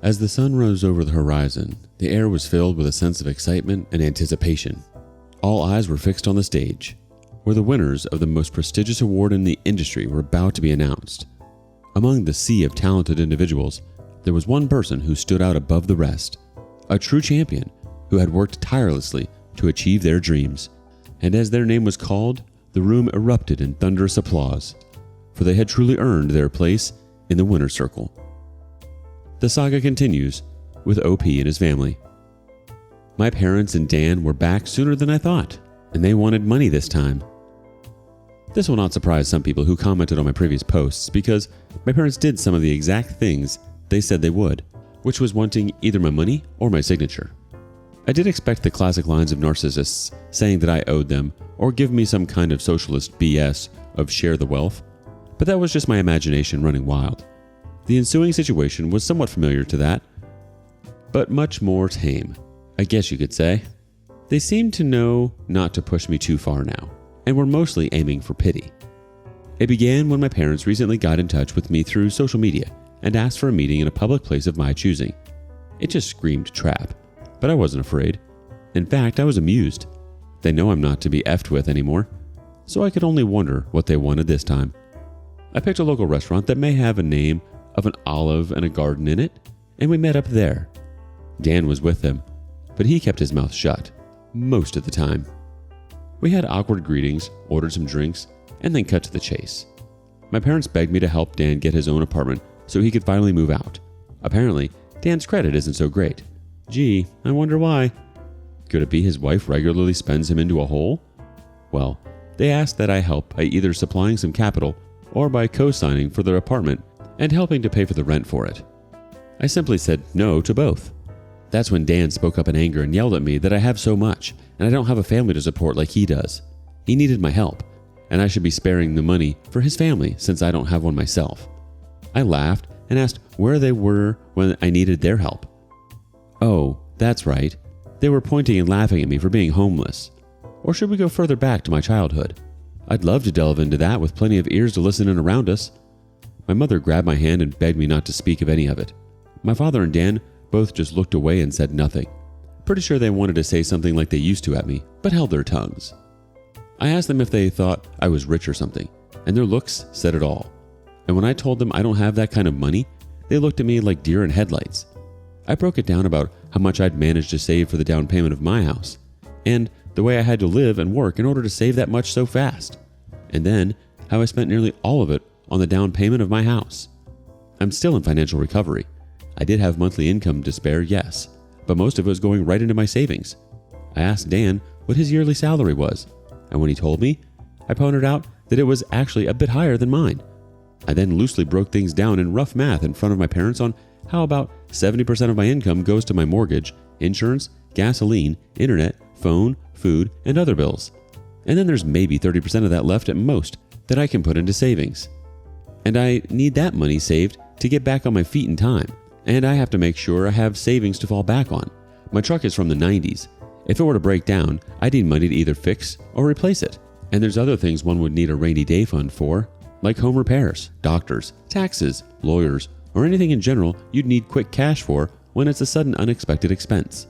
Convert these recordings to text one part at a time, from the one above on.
As the sun rose over the horizon, the air was filled with a sense of excitement and anticipation. All eyes were fixed on the stage, where the winners of the most prestigious award in the industry were about to be announced. Among the sea of talented individuals, there was one person who stood out above the rest, a true champion who had worked tirelessly to achieve their dreams. And as their name was called, the room erupted in thunderous applause, for they had truly earned their place in the winner's circle. The saga continues with OP and his family. My parents and Dan were back sooner than I thought, and they wanted money this time. This will not surprise some people who commented on my previous posts, because my parents did some of the exact things they said they would, which was wanting either my money or my signature. I did expect the classic lines of narcissists saying that I owed them, or give me some kind of socialist BS of share the wealth, but that was just my imagination running wild. The ensuing situation was somewhat familiar to that, but much more tame, I guess you could say. They seemed to know not to push me too far now, and were mostly aiming for pity. It began when my parents recently got in touch with me through social media and asked for a meeting in a public place of my choosing. It just screamed trap, but I wasn't afraid. In fact, I was amused. They know I'm not to be effed with anymore, so I could only wonder what they wanted this time. I picked a local restaurant that may have a name of an olive and a garden in it, and we met up there. Dan was with them, but he kept his mouth shut most of the time. We had awkward greetings, ordered some drinks, and then cut to the chase. My parents begged me to help Dan get his own apartment so he could finally move out. Apparently, Dan's credit isn't so great. Gee, I wonder why. Could it be his wife regularly spends him into a hole? Well, they asked that I help by either supplying some capital or by co-signing for their apartment and helping to pay for the rent for it. I simply said no to both. That's when Dan spoke up in anger and yelled at me that I have so much and I don't have a family to support like he does. He needed my help, and I should be sparing the money for his family since I don't have one myself. I laughed and asked where they were when I needed their help. Oh, that's right. They were pointing and laughing at me for being homeless. Or should we go further back to my childhood? I'd love to delve into that with plenty of ears to listen in around us. My mother grabbed my hand and begged me not to speak of any of it. My father and Dan both just looked away and said nothing. Pretty sure they wanted to say something like they used to at me, but held their tongues. I asked them if they thought I was rich or something, and their looks said it all. And when I told them I don't have that kind of money, they looked at me like deer in headlights. I broke it down about how much I'd managed to save for the down payment of my house, and the way I had to live and work in order to save that much so fast, and then how I spent nearly all of it on the down payment of my house. I'm still in financial recovery. I did have monthly income to spare, yes, but most of it was going right into my savings. I asked Dan what his yearly salary was, and when he told me, I pointed out that it was actually a bit higher than mine. I then loosely broke things down in rough math in front of my parents on how about 70% of my income goes to my mortgage, insurance, gasoline, internet, phone, food, and other bills. And then there's maybe 30% of that left at most that I can put into savings. And I need that money saved to get back on my feet in time. And I have to make sure I have savings to fall back on. My truck is from the 90s. If it were to break down, I need money to either fix or replace it. And there's other things one would need a rainy day fund for, like home repairs, doctors, taxes, lawyers, or anything in general you'd need quick cash for when it's a sudden unexpected expense.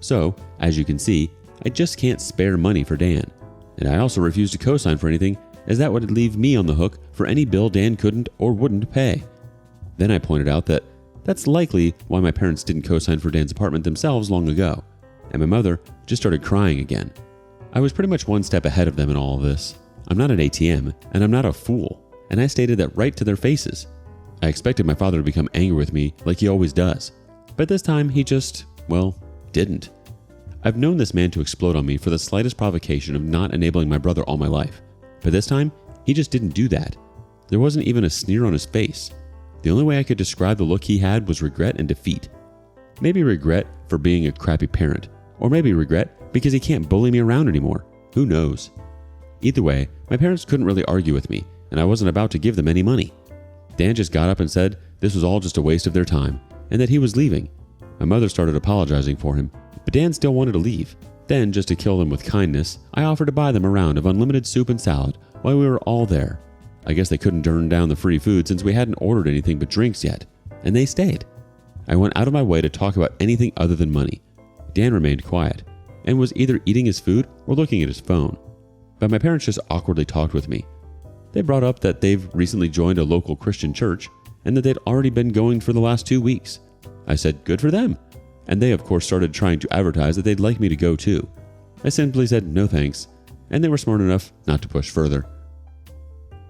So, as you can see, I just can't spare money for Dan. And I also refuse to co-sign for anything, as that would leave me on the hook for any bill Dan couldn't or wouldn't pay. Then I pointed out that that's likely why my parents didn't co-sign for Dan's apartment themselves long ago, and my mother just started crying again. I was pretty much one step ahead of them in all of this. I'm not an ATM, and I'm not a fool, and I stated that right to their faces. I expected my father to become angry with me like he always does, but this time he just, didn't. I've known this man to explode on me for the slightest provocation of not enabling my brother all my life, but this time he just didn't do that. There wasn't even a sneer on his face. The only way I could describe the look he had was regret and defeat. Maybe regret for being a crappy parent, or maybe regret because he can't bully me around anymore. Who knows? Either way, my parents couldn't really argue with me, and I wasn't about to give them any money. Dan just got up and said this was all just a waste of their time, and that he was leaving. My mother started apologizing for him, but Dan still wanted to leave. Then, just to kill them with kindness, I offered to buy them a round of unlimited soup and salad while we were all there. I guess they couldn't turn down the free food since we hadn't ordered anything but drinks yet, and they stayed. I went out of my way to talk about anything other than money. Dan remained quiet and was either eating his food or looking at his phone. But my parents just awkwardly talked with me. They brought up that they've recently joined a local Christian church and that they'd already been going for the last 2 weeks. I said, good for them. And they, of course, started trying to advertise that they'd like me to go too. I simply said no thanks, and they were smart enough not to push further.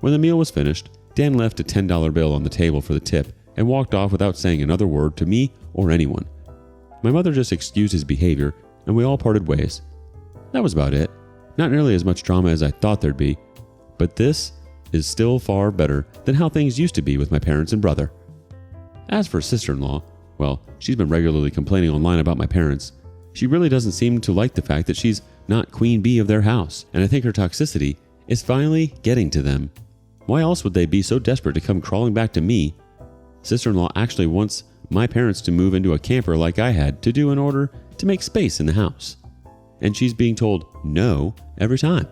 When the meal was finished, Dan left a $10 bill on the table for the tip and walked off without saying another word to me or anyone. My mother just excused his behavior, and we all parted ways. That was about it. Not nearly as much drama as I thought there'd be, but this is still far better than how things used to be with my parents and brother. As for sister-in-law, well, she's been regularly complaining online about my parents. She really doesn't seem to like the fact that she's not queen bee of their house, and I think her toxicity is finally getting to them. Why else would they be so desperate to come crawling back to me? Sister-in-law actually wants my parents to move into a camper like I had to do in order to make space in the house. And she's being told no every time.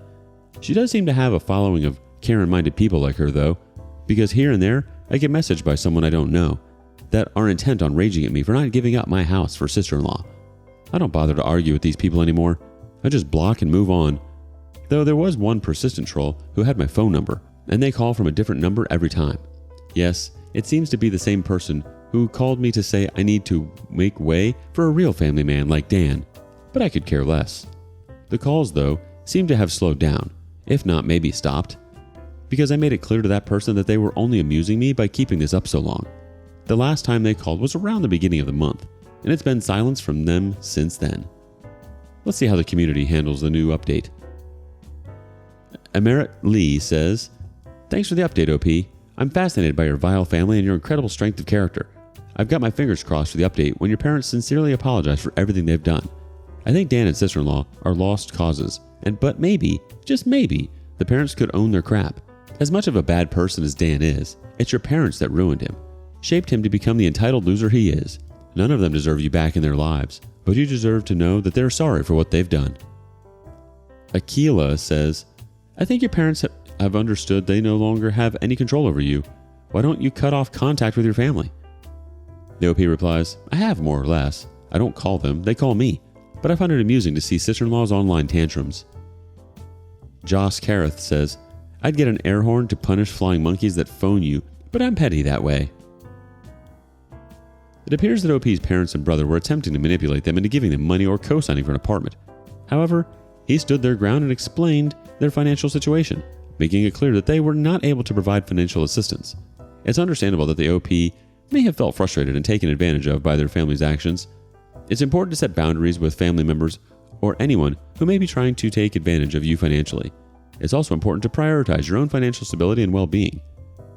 She does seem to have a following of Karen-minded people like her though, because here and there I get messaged by someone I don't know that are intent on raging at me for not giving up my house for sister-in-law. I don't bother to argue with these people anymore. I just block and move on. Though there was one persistent troll who had my phone number, and they call from a different number every time. Yes, it seems to be the same person who called me to say I need to make way for a real family man like Dan, but I could care less. The calls, though, seem to have slowed down, if not maybe stopped, because I made it clear to that person that they were only amusing me by keeping this up so long. The last time they called was around the beginning of the month, and it's been silence from them since then. Let's see how the community handles the new update. Emerit Lee says, "Thanks for the update, OP. I'm fascinated by your vile family and your incredible strength of character. I've got my fingers crossed for the update when your parents sincerely apologize for everything they've done. I think Dan and sister-in-law are lost causes, but maybe, just maybe, the parents could own their crap. As much of a bad person as Dan is, it's your parents that ruined him, shaped him to become the entitled loser he is. None of them deserve you back in their lives, but you deserve to know that they're sorry for what they've done." Akila says, "I think your parents have understood they no longer have any control over you. Why don't you cut off contact with your family?" The OP replies, "I have more or less. I don't call them, they call me. But I find it amusing to see sister-in-law's online tantrums." Joss Kareth says, "I'd get an air horn to punish flying monkeys that phone you, but I'm petty that way." It appears that OP's parents and brother were attempting to manipulate them into giving them money or co-signing for an apartment. However, he stood their ground and explained their financial situation, making it clear that they were not able to provide financial assistance. It's understandable that the OP may have felt frustrated and taken advantage of by their family's actions. It's important to set boundaries with family members or anyone who may be trying to take advantage of you financially. It's also important to prioritize your own financial stability and well-being.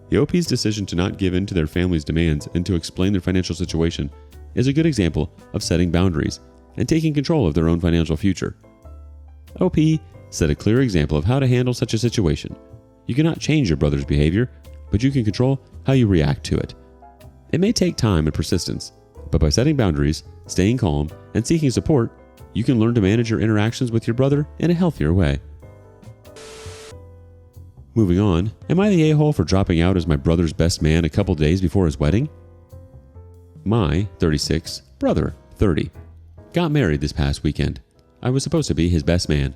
The OP's decision to not give in to their family's demands and to explain their financial situation is a good example of setting boundaries and taking control of their own financial future. OP set a clear example of how to handle such a situation. You cannot change your brother's behavior, but you can control how you react to it. It may take time and persistence, but by setting boundaries, staying calm, and seeking support, you can learn to manage your interactions with your brother in a healthier way. Moving on, am I the a-hole for dropping out as my brother's best man a couple days before his wedding? My 36 brother, 30, got married this past weekend. I was supposed to be his best man.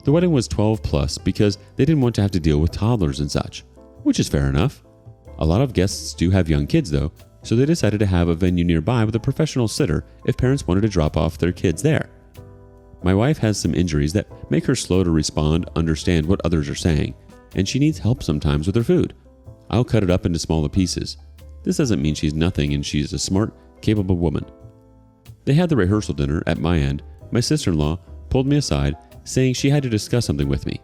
The wedding was 12 plus because they didn't want to have to deal with toddlers and such, which is fair enough. A lot of guests do have young kids though, so they decided to have a venue nearby with a professional sitter if parents wanted to drop off their kids there. My wife has some injuries that make her slow to respond, understand what others are saying, and she needs help sometimes with her food. I'll cut it up into smaller pieces. This doesn't mean she's nothing and she's a smart, capable woman. They had the rehearsal dinner at my end. My sister-in-law pulled me aside, saying she had to discuss something with me.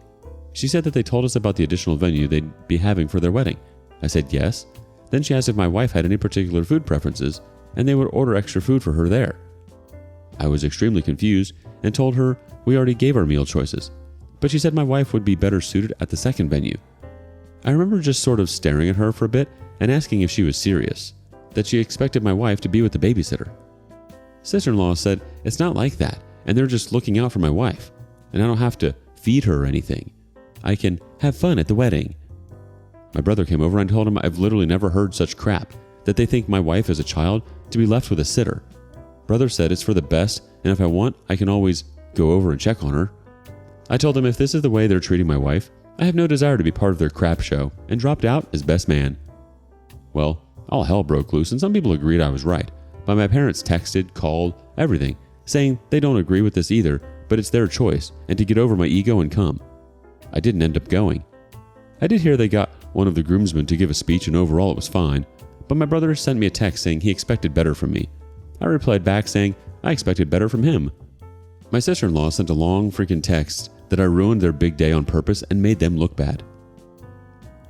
She said that they told us about the additional venue they'd be having for their wedding. I said yes. Then she asked if my wife had any particular food preferences, and they would order extra food for her there. I was extremely confused and told her we already gave our meal choices, but she said my wife would be better suited at the second venue. I remember just sort of staring at her for a bit and asking if she was serious, that she expected my wife to be with the babysitter. Sister-in-law said it's not like that, and they're just looking out for my wife, and I don't have to feed her or anything. I can have fun at the wedding. My brother came over and told him I've literally never heard such crap, that they think my wife is a child to be left with a sitter. Brother said it's for the best, and if I want, I can always go over and check on her. I told him if this is the way they're treating my wife, I have no desire to be part of their crap show, and dropped out as best man. Well, all hell broke loose, and some people agreed I was right, but my parents texted, called, everything, saying they don't agree with this either, but it's their choice, and to get over my ego and come. I didn't end up going. I did hear they got one of the groomsmen to give a speech, and overall it was fine, but my brother sent me a text saying he expected better from me. I replied back saying I expected better from him. My sister-in-law sent a long freaking text that I ruined their big day on purpose and made them look bad.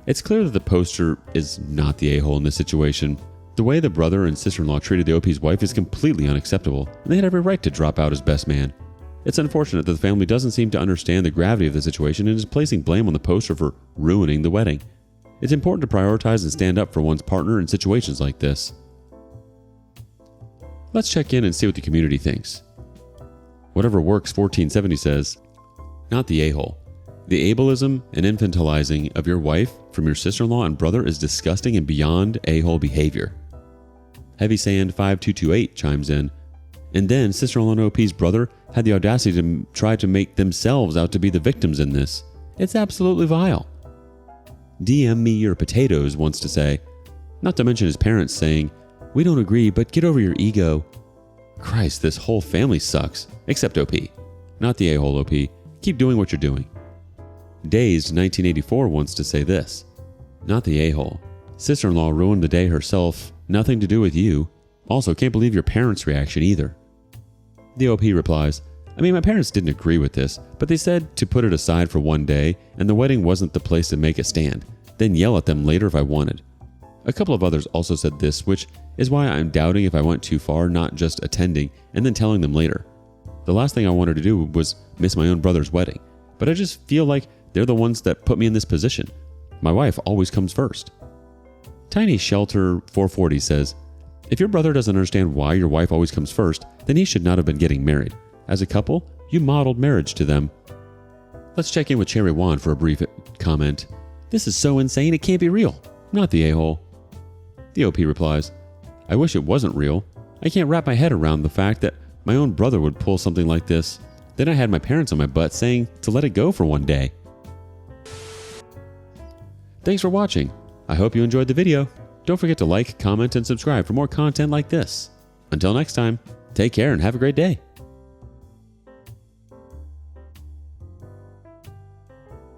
It's clear that the poster is not the a-hole in this situation. The way the brother and sister-in-law treated the OP's wife is completely unacceptable, and they had every right to drop out as best man. It's unfortunate that the family doesn't seem to understand the gravity of the situation and is placing blame on the poster for ruining the wedding. It's important to prioritize and stand up for one's partner in situations like this. Let's check in and see what the community thinks. Whatever Works 1470 says, not the a-hole. The ableism and infantilizing of your wife from your sister-in-law and brother is disgusting and beyond a-hole behavior. Heavy Sand 5228 chimes in, and then sister-in-law and OP's brother had the audacity to try to make themselves out to be the victims in this. It's absolutely vile. DM me your potatoes wants to say, not to mention his parents saying, we don't agree, but get over your ego. Christ, this whole family sucks, except OP. Not the a-hole OP. Keep doing what you're doing. Dazed 1984 wants to say this, not the a-hole. Sister-in-law ruined the day herself, nothing to do with you. Also, can't believe your parents' reaction either. The OP replies, I mean, my parents didn't agree with this, but they said to put it aside for one day, and the wedding wasn't the place to make a stand, then yell at them later if I wanted. A couple of others also said this, which is why I'm doubting if I went too far, not just attending and then telling them later. The last thing I wanted to do was miss my own brother's wedding, but I just feel like they're the ones that put me in this position. My wife always comes first. Tiny Shelter 440 says, if your brother doesn't understand why your wife always comes first, then he should not have been getting married. As a couple, you modeled marriage to them. Let's check in with Cherry Wan for a brief comment. This is so insane it can't be real. Not the a-hole. The OP replies, I wish it wasn't real. I can't wrap my head around the fact that my own brother would pull something like this. Then I had my parents on my butt saying to let it go for one day. Thanks for watching. I hope you enjoyed the video. Don't forget to like, comment, and subscribe for more content like this. Until next time, take care and have a great day.